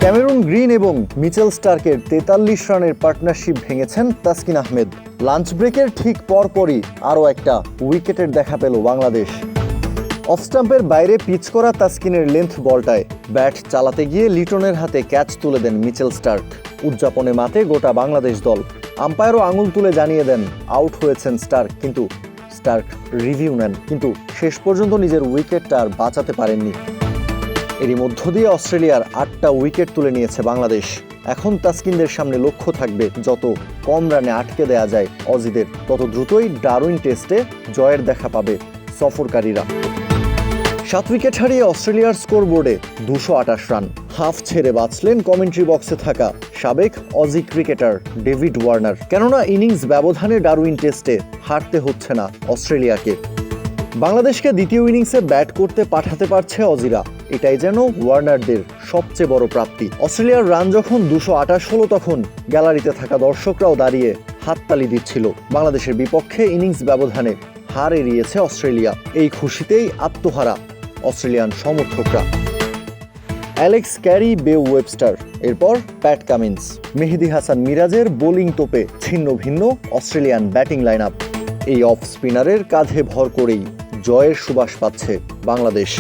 Cameroon green এবং Mitchell স্টার্কের 43 রানের partnership ভেঙেছেন Taskin Ahmed. Lunch ব্রেকের ঠিক পরপরই আরও একটা উইকেটের দেখা পেল বাংলাদেশ। অফ স্টাম্পের বাইরে পিচ করা তাসকিনের লেন্থ বলটায় ব্যাট চালাতে গিয়ে লিটনের হাতে ক্যাচ তুলে দেন মিচেল স্টার্ক। উদযাপনে মাতে গোটা বাংলাদেশ দল। আম্পায়ারও আঙুল তুলে জানিয়ে দেন আউট হয়েছেন স্টার্ক, কিন্তু স্টার্ক রিভিউ নেন, কিন্তু শেষ পর্যন্ত নিজের উইকেটটা আর বাঁচাতে পারেননি। এরই মধ্য দিয়ে অস্ট্রেলিয়ার 8টা উইকেট তুলে নিয়েছে বাংলাদেশ। এখন তাসকিনদের সামনে লক্ষ্য থাকবে যত কম রানে আটকে দেয়া যায় অজিদের, তত দ্রুতই ডারউইন টেস্টে জয়ের দেখা পাবে সফরকারীরা। 7 উইকেট হারিয়ে অস্ট্রেলিয়ার স্কোরবোর্ডে 228 রান। হাফ ছেড়ে বাঁচলেন কমেন্ট্রি বক্সে থাকা সাবেক অজি ক্রিকেটার ডেভিড ওয়ার্নার, কেননা ইনিংস ব্যবধানে ডারউইন টেস্টে হারতে হচ্ছে না অস্ট্রেলিয়াকে। বাংলাদেশকে দ্বিতীয় ইনিংসে ব্যাট করতে পাঠাতে পারছে অজিরা, এটাই যেন ওয়ার্নারদের সবচেয়ে বড় প্রাপ্তি। অস্ট্রেলিয়ার রান যখন 228 হলো, তখন গ্যালারিতে থাকা দর্শকরাও দাঁড়িয়ে হাততালি দিচ্ছিল। বাংলাদেশের বিপক্ষে ইনিংস ব্যবধানে হার এড়িয়েছে অস্ট্রেলিয়া। এই খুশিতেই আত্মহারা অস্ট্রেলিয়ান সমর্থকরা। অ্যালেক্স ক্যারি, বেও ওয়েবস্টার, এরপর প্যাট কামিন্স, মেহেদী হাসান মিরাজের বোলিং তোপে ছিন্ন ভিন্ন অস্ট্রেলিয়ান ব্যাটিং লাইন আপ। এই অফ স্পিনারের কাঁধে ভর করেই জয়ের সুবাস পাচ্ছে বাংলাদেশ।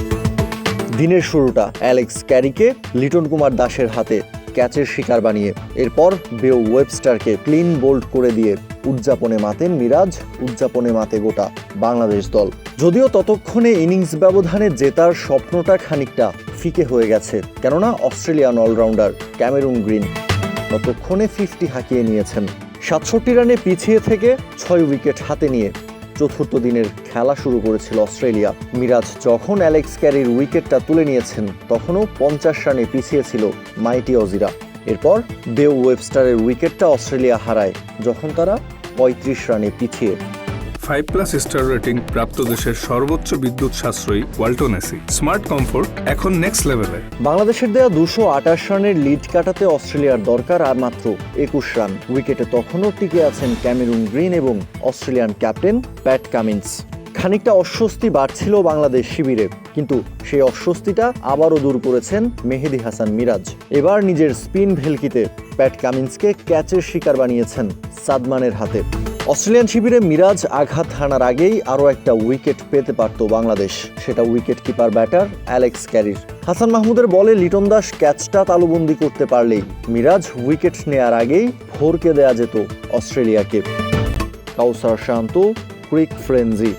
দিনের শুরুটা অ্যালেক্স ক্যারিকে লিটন কুমার দাসের হাতে ক্যাচের শিকার বানিয়ে, এরপর বেও ওয়েবস্টারকে ক্লিন বোল্ড করে দিয়ে উদযাপনে মাতেন মিরাজ, উদযাপনে মাতে গোটা বাংলাদেশ দল। যদিও ততক্ষণে ইনিংস ব্যবধানে জেতার স্বপ্নটা খানিকটা ফিকে হয়ে গেছে, কেননা অস্ট্রেলিয়ান অলরাউন্ডার ক্যামেরুন গ্রিন ততক্ষণে 50 হাঁকিয়ে নিয়েছেন। 67 রানে পিছিয়ে থেকে 6 উইকেট হাতে নিয়ে চতুর্থ দিনের খেলা শুরু করেছিল অস্ট্রেলিয়া। মিরাজ যখন অ্যালেক্স ক্যারির উইকেটটা তুলে নিয়েছেন, তখনও 50 রানে পিছিয়ে ছিল মাইটি অজিরা। এরপর বেও ওয়েবস্টারের উইকেটটা অস্ট্রেলিয়া হারায় যখন তারা 35 রানে পিছিয়ে। 5+ স্টার রেটিং প্রাপ্ত দেশের সর্বোচ্চ বিদ্যুৎ সাশ্রয়ী ওয়ালটন এসি স্মার্ট কমফোর্ট এখন নেক্সট লেভেলে। বাংলাদেশের দেয়া 228 রানের লিড কাটাতে অস্ট্রেলিয়ার দরকার আর মাত্র 21 রান। উইকেটে তখনও টিকে আছেন ক্যামেরুন গ্রিন এবং অস্ট্রেলিয়ান ক্যাপ্টেন প্যাট কামিন্স। খানিকটা অস্বস্তি বাড়ছিল বাংলাদেশ শিবিরে, কিন্তু সেই অস্বস্তিটা আবারও দূর করেছেন মেহেদী হাসান মিরাজ। এবার নিজের স্পিন ভেলকিতে প্যাট কামিন্সকে ক্যাচের শিকার বানিয়েছেন সাদমানের হাতে। অস্ট্রেলিয়ান শিবিরে মিরাজ আঘাত হানার আগেই আরও একটা উইকেট পেতে পারত বাংলাদেশ, সেটা উইকেট কিপার ব্যাটার অ্যালেক্স ক্যারির। হাসান মাহমুদের বলে লিটন দাস ক্যাচটা তালুবন্দি করতে পারলেই মিরাজ উইকেট নেয়ার আগেই ভরকে দেয়া যেত অস্ট্রেলিয়াকে। কাউসার শান্ত, ক্রিক ফ্রেঞ্জি।